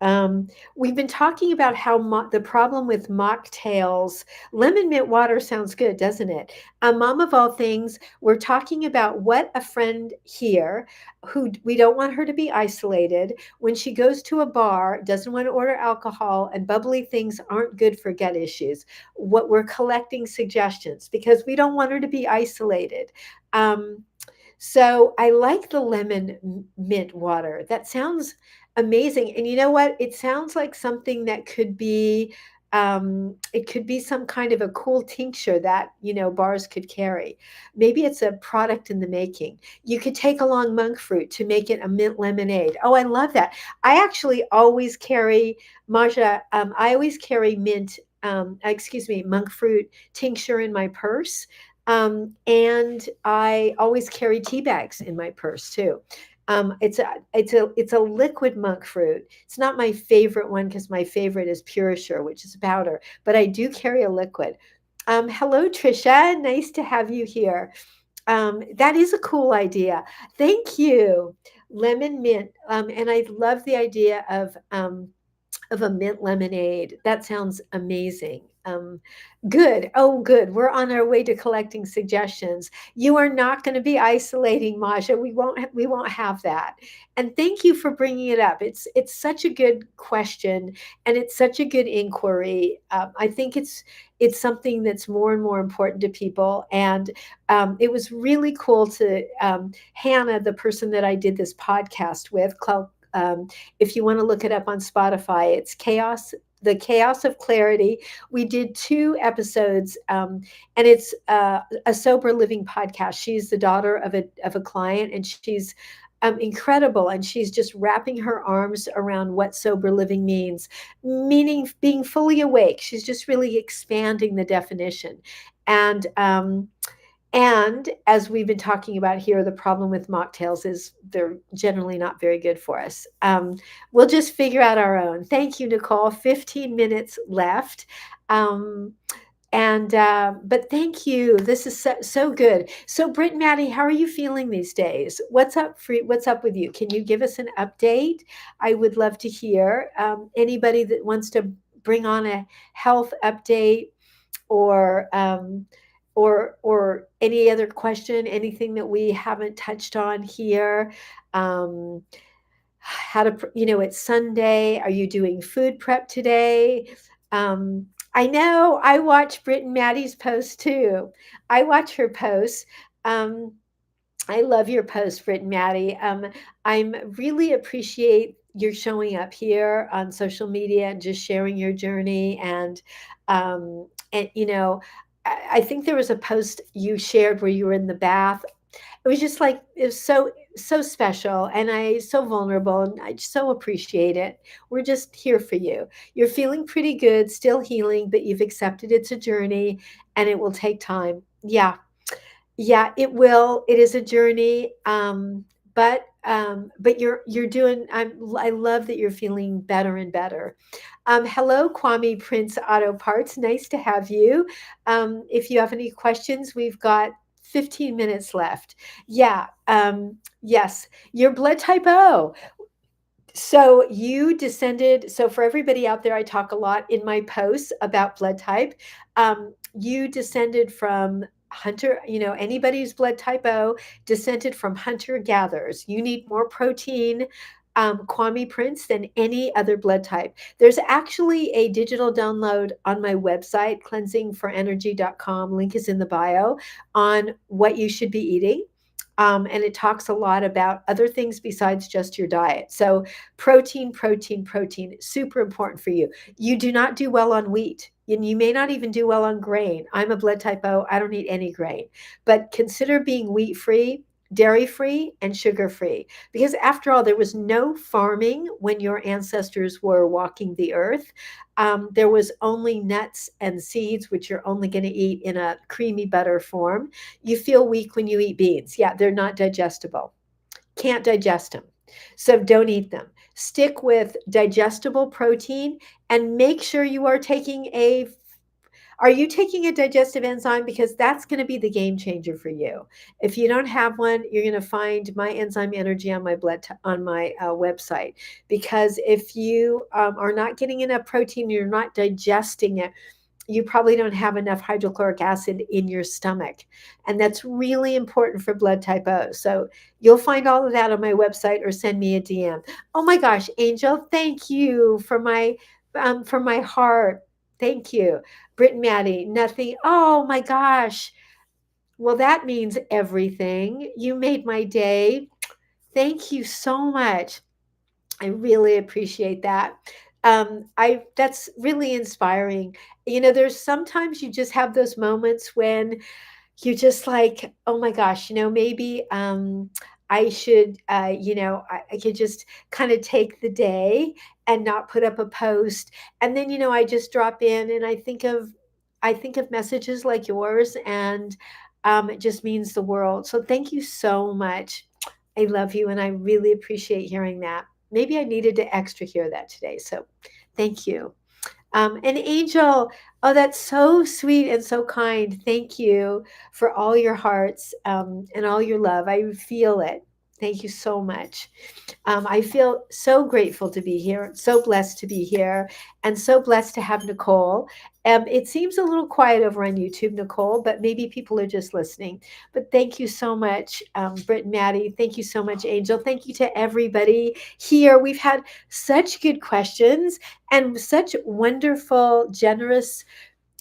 Um, we've been talking about how the problem with mocktails. Lemon mint water sounds good, doesn't it? Mom of all things, we're talking about what a friend here who we don't want her to be isolated when she goes to a bar, doesn't want to order alcohol, and bubbly things aren't good for gut issues. What we're collecting suggestions because we don't want her to be isolated. Um, so I like the lemon mint water. That sounds amazing. And you know what? It sounds like something that could be it could be some kind of a cool tincture that, bars could carry. Maybe it's a product in the making. You could take along monk fruit to make it a mint lemonade. Oh, I love that. I actually always carry Maja, I always carry monk fruit tincture in my purse. And I always carry tea bags in my purse too. It's a liquid monk fruit. It's not my favorite one because my favorite is Purisher, which is powder, but I do carry a liquid. Hello, Trisha. Nice to have you here. That is a cool idea. Thank you. Lemon mint. And I love the idea of a mint lemonade. That sounds amazing. Good. Oh, good. We're on our way to collecting suggestions. You are not going to be isolating, Masha. We won't have that. And thank you for bringing it up. It's such a good question, and it's such a good inquiry. I think it's something that's more and more important to people. And it was really cool to Hannah, the person that I did this podcast with, if you want to look it up on Spotify, it's The Chaos of Clarity. We did 2 episodes, and it's a sober living podcast. She's the daughter of a client, and she's incredible. And she's just wrapping her arms around what sober living means, meaning being fully awake. She's just really expanding the definition. And as we've been talking about here, the problem with mocktails is they're generally not very good for us. We'll just figure out our own. Thank you, Nicole. 15 minutes left. Um, but thank you. This is so good. So, Britt and Maddie, how are you feeling these days? What's up with you? Can you give us an update? I would love to hear. Anybody that wants to bring on a health update, or or any other question, anything that we haven't touched on here. Um, how to, it's Sunday. Are you doing food prep today? Um, I know I watch Britt and Maddie's post too. I watch her posts. Um, I love your post, Britt and Maddie. I'm really appreciate your showing up here on social media and just sharing your journey. And I think there was a post you shared where you were in the bath. It was just like it was so special, and I so vulnerable, and I so appreciate it. We're just here for you. You're feeling pretty good, still healing, but you've accepted it's a journey and it will take time. Yeah, yeah, it will. It is a journey, but you're doing. I love that you're feeling better and better. Hello, Kwame Prince Auto Parts. Nice to have you. If you have any questions, we've got 15 minutes left. Yeah. Yes, your blood type O. So you descended. So for everybody out there, I talk a lot in my posts about blood type. You descended from hunter, anybody's blood type O descended from hunter gatherers. You need more protein, Kwame Prince, than any other blood type. There's actually a digital download on my website, cleansingforenergy.com. Link is in the bio, on what you should be eating. And it talks a lot about other things besides just your diet. So protein, super important for you. You do not do well on wheat. and you may not even do well on grain. I'm a blood type O. I don't eat any grain, but consider being wheat free, dairy free, and sugar free. Because after all, there was no farming when your ancestors were walking the earth. There was only nuts and seeds, which you're only going to eat in a creamy butter form. You feel weak when you eat beans. Yeah, they're not digestible. Can't digest them. So don't eat them. Stick with digestible protein and make sure you are taking a are you taking a digestive enzyme? Because that's going to be the game changer for you. If you don't have one, you're going to find my enzyme energy on my on my website. Because if you are not getting enough protein, you're not digesting it, you probably don't have enough hydrochloric acid in your stomach. And that's really important for blood type O. So you'll find all of that on my website or send me a DM. Oh my gosh, Angel, thank you for my heart. Thank you. Britt and Maddie, nothing. Oh my gosh. Well, that means everything. You made my day. Thank you so much. I really appreciate that. I That's really inspiring. There's sometimes you just have those moments when you're just like, oh my gosh, maybe I should, I could just kind of take the day and not put up a post. And then, I just drop in and I think of messages like yours, and it just means the world. So thank you so much. I love you, and I really appreciate hearing that. Maybe I needed to extra hear that today. So thank you. And Angel, oh, that's so sweet and so kind. Thank you for all your hearts and all your love. I feel it. Thank you so much. I feel so grateful to be here, so blessed to be here, and so blessed to have Nicole. It seems a little quiet over on YouTube, Nicole, but maybe people are just listening. But thank you so much, Britt and Maddie. Thank you so much, Angel. Thank you to everybody here. We've had such good questions and such wonderful, generous,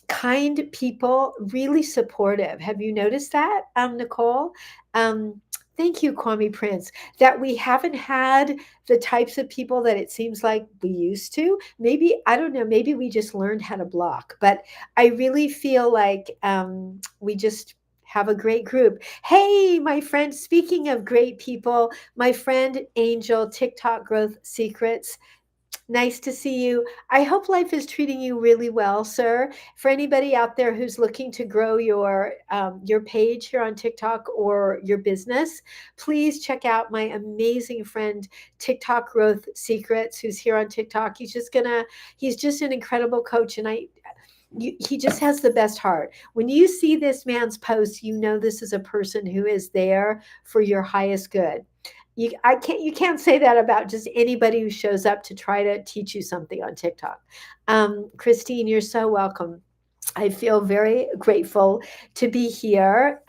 kind people, really supportive. Have you noticed that, Nicole? Um, Thank you, Kwame Prince, that we haven't had the types of people that it seems like we used to. Maybe, I don't know, maybe we just learned how to block, but I really feel like we just have a great group. Hey, my friend, speaking of great people, my friend Angel, TikTok Growth Secrets. Nice to see you. I hope life is treating you really well, sir. For anybody out there who's looking to grow your page here on TikTok or your business, please check out my amazing friend TikTok Growth Secrets, who's here on TikTok. He's just an incredible coach, and he just has the best heart. When you see this man's post, you know this is a person who is there for your highest good. You can't say that about just anybody who shows up to try to teach you something on TikTok. Christine, you're so welcome. I feel very grateful to be here.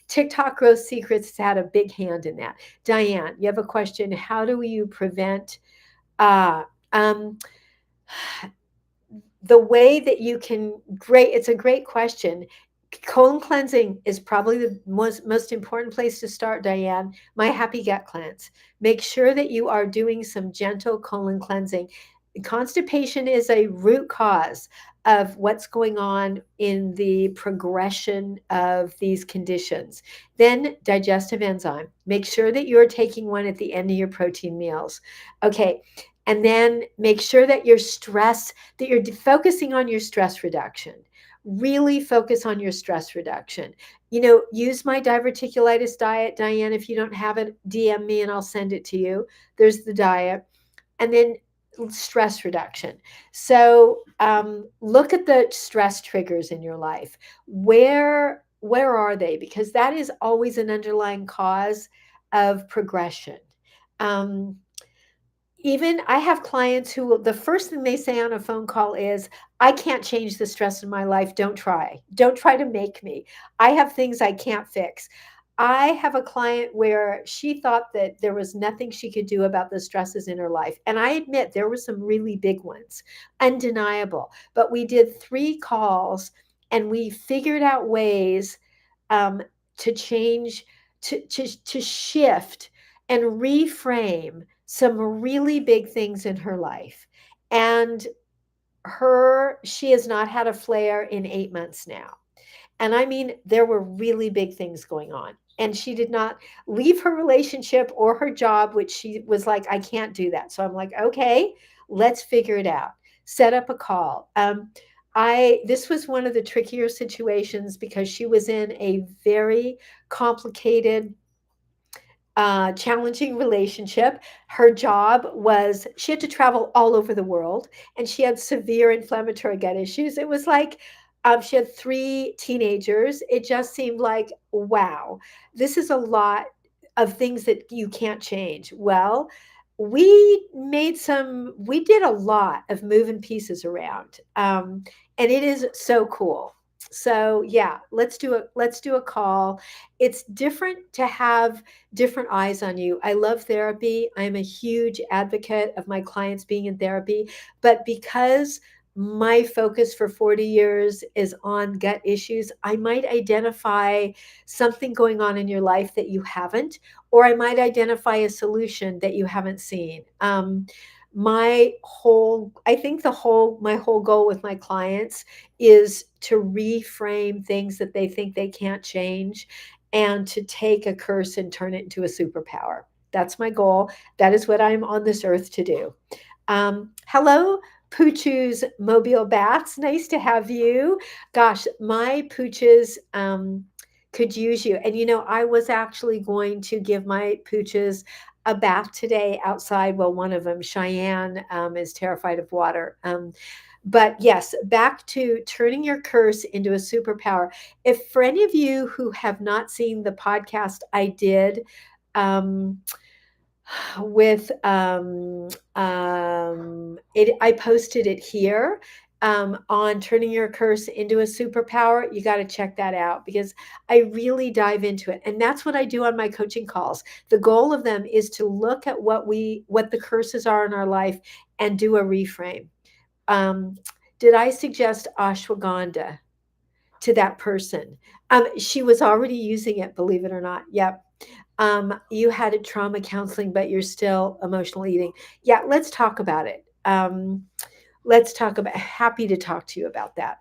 TikTok Growth Secrets has had a big hand in that. Diane, you have a question. How do you prevent uh, um, the way that you can great it's a great question. Colon cleansing is probably the most important place to start, Diane. My happy gut cleanse. Make sure that you are doing some gentle colon cleansing. Constipation is a root cause of what's going on in the progression of these conditions. Then digestive enzyme. Make sure that you're taking one at the end of your protein meals. Okay. And then make sure that that you're focusing on your stress reduction. Really focus on your stress reduction. Use my diverticulitis diet, Diane. If you don't have it, DM me and I'll send it to you. There's the diet. And then stress reduction. So look at the stress triggers in your life. Where are they? Because that is always an underlying cause of progression. Um, Even I have clients who the first thing they say on a phone call is, I can't change the stress in my life. Don't try to make me. I have things I can't fix. I have a client where she thought that there was nothing she could do about the stresses in her life. And I admit there were some really big ones, undeniable. But we did 3 calls and we figured out ways um, to change, to shift and reframe some really big things in her life. And she has not had a flare in 8 months now. And I mean, there were really big things going on. And she did not leave her relationship or her job, which she was like, I can't do that. So I'm like, okay, let's figure it out. Set up a call. This was one of the trickier situations because she was in a very complicated, challenging relationship. Her job was she had to travel all over the world, and she had severe inflammatory gut issues. It was like she had three teenagers. It just seemed like, wow, this is a lot of things that you can't change. Well, we did a lot of moving pieces around, and it is so cool. So yeah, let's do a call. It's different to have different eyes on you. I love therapy. I'm a huge advocate of my clients being in therapy, but because my focus for 40 years is on gut issues, I might identify something going on in your life that you haven't, or I might identify a solution that you haven't seen. I think my whole goal with my clients is to reframe things that they think they can't change and to take a curse and turn it into a superpower. That's my goal. That is what I'm on this earth to do. Hello, Pooch's Mobile Bats. Nice to have you. Gosh, my Pooches could use you. And I was actually going to give my Pooches a bath today outside. Well, one of them, Cheyenne, is terrified of water. But yes, back to turning your curse into a superpower. If for any of you who have not seen the podcast I did, um, with I posted it here, on turning your curse into a superpower. You got to check that out because I really dive into it, and that's what I do on my coaching calls. The goal of them is to look at what the curses are in our life and do a reframe. um, did I suggest ashwagandha to that person? She was already using it, believe it or not. Yep. You had a trauma counseling, but you're still emotional eating. Yeah, let's talk about it. Let's talk about. Happy to talk to you about that.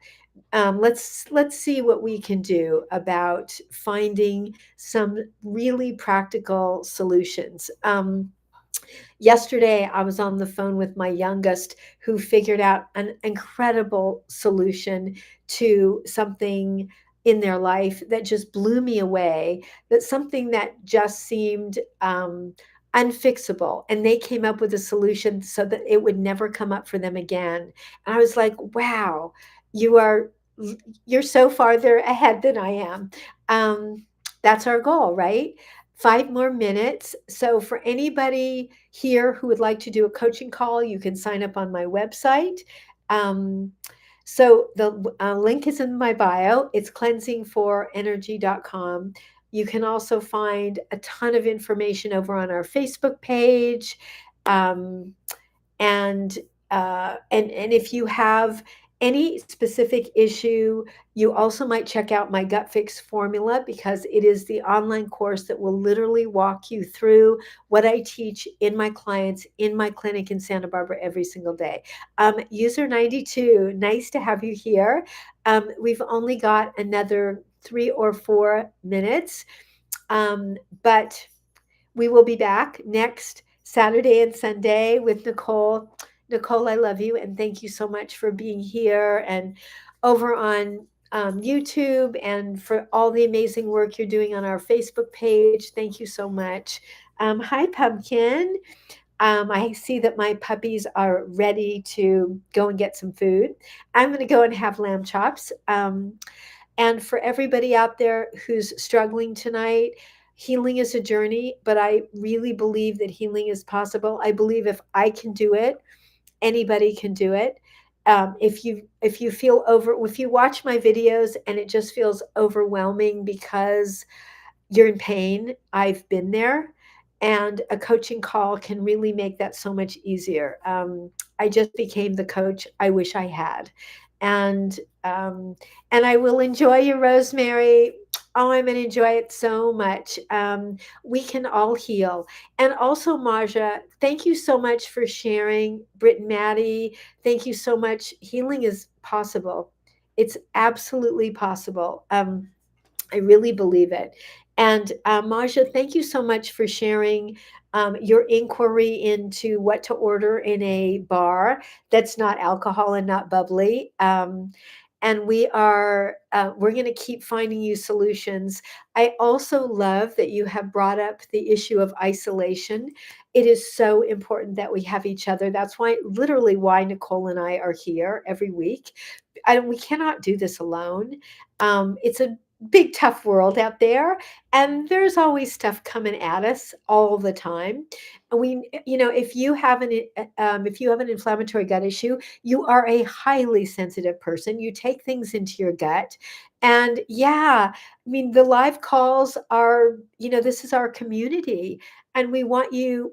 Let's see what we can do about finding some really practical solutions. Yesterday, I was on the phone with my youngest who figured out an incredible solution to something in their life that just blew me away. That's something that just seemed unfixable. And they came up with a solution so that it would never come up for them again. And I was like, wow, you are you're so farther ahead than I am. That's our goal, right? 5 more minutes. So for anybody here who would like to do a coaching call, you can sign up on my website. Um, so the link is in my bio. It's cleansingforenergy.com. You can also find a ton of information over on our Facebook page. Um, and and if you have any specific issue, you also might check out my gut fix formula because it is the online course that will literally walk you through what I teach in my clients in my clinic in Santa Barbara every single day. User 92, nice to have you here. We've only got another 3 or 4 minutes, but we will be back next Saturday and Sunday with Nicole. Nicole, I love you and thank you so much for being here and over on YouTube and for all the amazing work you're doing on our Facebook page. Thank you so much. Hi, Pumpkin. I see that my puppies are ready to go and get some food. I'm going to go and have lamb chops. And for everybody out there who's struggling tonight, healing is a journey, but I really believe that healing is possible. I believe if I can do it, anybody can do it. If you feel if you watch my videos and it just feels overwhelming because you're in pain, I've been there. And a coaching call can really make that so much easier. I just became the coach I wish I had. And um, and I will enjoy you, Rosemary. Oh, I'm going to enjoy it so much. We can all heal. And also, Marja, thank you so much for sharing. Britt and Maddie, thank you so much. Healing is possible. It's absolutely possible. I really believe it. And Marja, thank you so much for sharing your inquiry into what to order in a bar that's not alcohol and not bubbly. And we're going to keep finding you solutions. I also love that you have brought up the issue of isolation. It is so important that we have each other. That's why, literally, why Nicole and I are here every week. We cannot do this alone. It's a big tough world out there, and there's always stuff coming at us all the time. And if you have an inflammatory gut issue, you are a highly sensitive person. You take things into your gut. And yeah, I mean, the live calls are, this is our community, and we want you,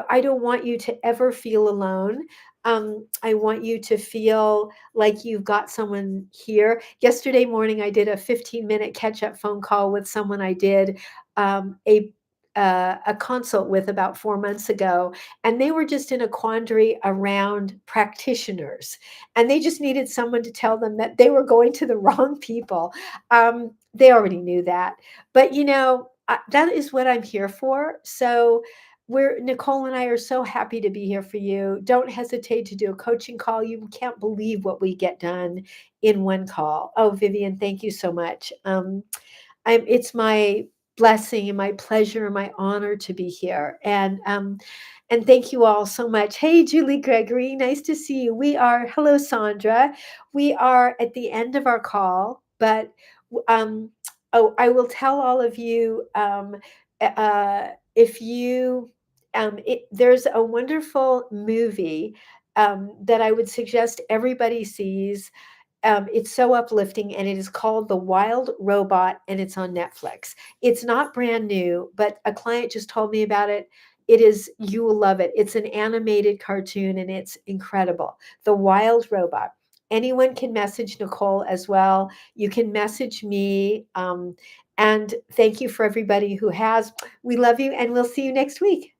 I don't want you to ever feel alone. I want you to feel like you've got someone here. Yesterday morning, I did a 15-minute catch-up phone call with someone I did um, a a consult with about 4 months ago, and they were just in a quandary around practitioners, and they just needed someone to tell them that they were going to the wrong people. They already knew that, but that is what I'm here for. So we're Nicole and I are so happy to be here for you. Don't hesitate to do a coaching call. You can't believe what we get done in one call. Oh, Vivian, thank you so much. It's my blessing and my pleasure and my honor to be here. And thank you all so much. Hey, Julie Gregory, nice to see you. Hello, Sandra. We are at the end of our call, but oh, I will tell all of you if you, there's a wonderful movie that I would suggest everybody sees. It's so uplifting, and it is called The Wild Robot, and it's on Netflix. It's not brand new, but a client just told me about it. You will love it. It's an animated cartoon, and it's incredible. The Wild Robot. Anyone can message Nicole as well. You can message me. And thank you for everybody who has. We love you, and we'll see you next week.